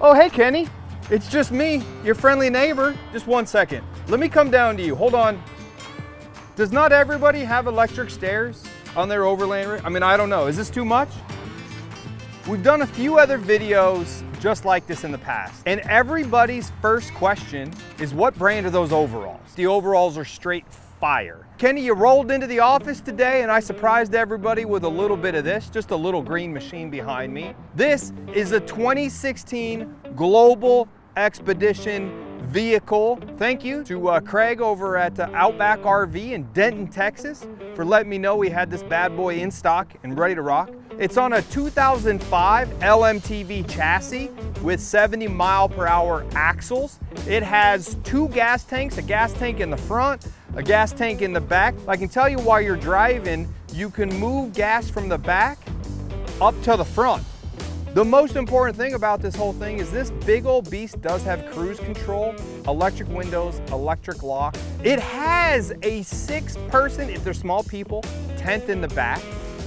Oh, hey, Kenny. It's just me, your friendly neighbor. Just 1 second. Let me come down to you. Hold on. Does not everybody have electric stairs on their overland rig? I mean, I don't know. Is this too much? We've done a few other videos just like this in the past, and everybody's first question is, what brand are those overalls? The overalls are straight fire. Kenny, you rolled into the office today and I surprised everybody with a little bit of this, just a little green machine behind me. This is a 2016 Global Expedition vehicle. Thank you to Craig over at Outback RV in Denton, Texas, for letting me know we had this bad boy in stock and ready to rock. It's on a 2005 LMTV chassis with 70-mile-per-hour axles. It has 2 gas tanks, a gas tank in the front, a gas tank in the back. I can tell you while you're driving, you can move gas from the back up to the front. The most important thing about this whole thing is this big old beast does have cruise control, electric windows, electric lock. It has a 6-person, if they're small people, tent in the back,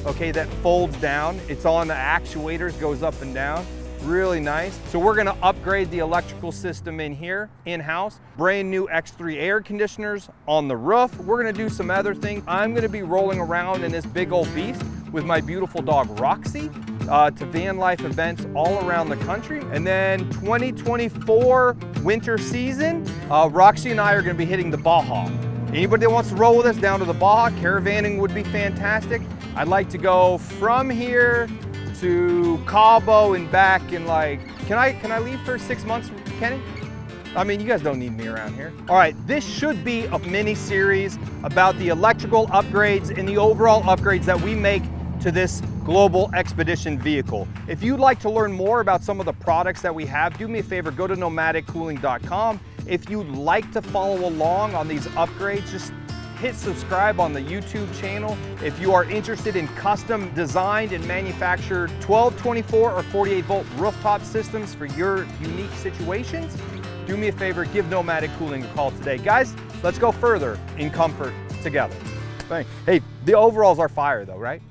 okay, that folds down. It's on the actuators, goes up and down. Really nice. So we're gonna upgrade the electrical system in here, in-house. Brand new X3 air conditioners on the roof. We're gonna do some other things. I'm gonna be rolling around in this big old beast with my beautiful dog, Roxy, to van life events all around the country. And then 2024 winter season, Roxy and I are gonna be hitting the Baja. Anybody that wants to roll with us down to the Baja, caravanning would be fantastic. I'd like to go from here to Cabo and back in like, can I leave for 6 months, Kenny? I mean, you guys don't need me around here. All right, this should be a mini series about the electrical upgrades and the overall upgrades that we make to this Global Expedition vehicle. If you'd like to learn more about some of the products that we have, do me a favor, go to nomadiccooling.com. If you'd like to follow along on these upgrades, just hit subscribe on the YouTube channel. If you are interested in custom designed and manufactured 12, 24, or 48 volt rooftop systems for your unique situations, do me a favor, give Nomadic Cooling a call today. Guys, let's go further in comfort together. Thanks. Hey, the overalls are fire though, right?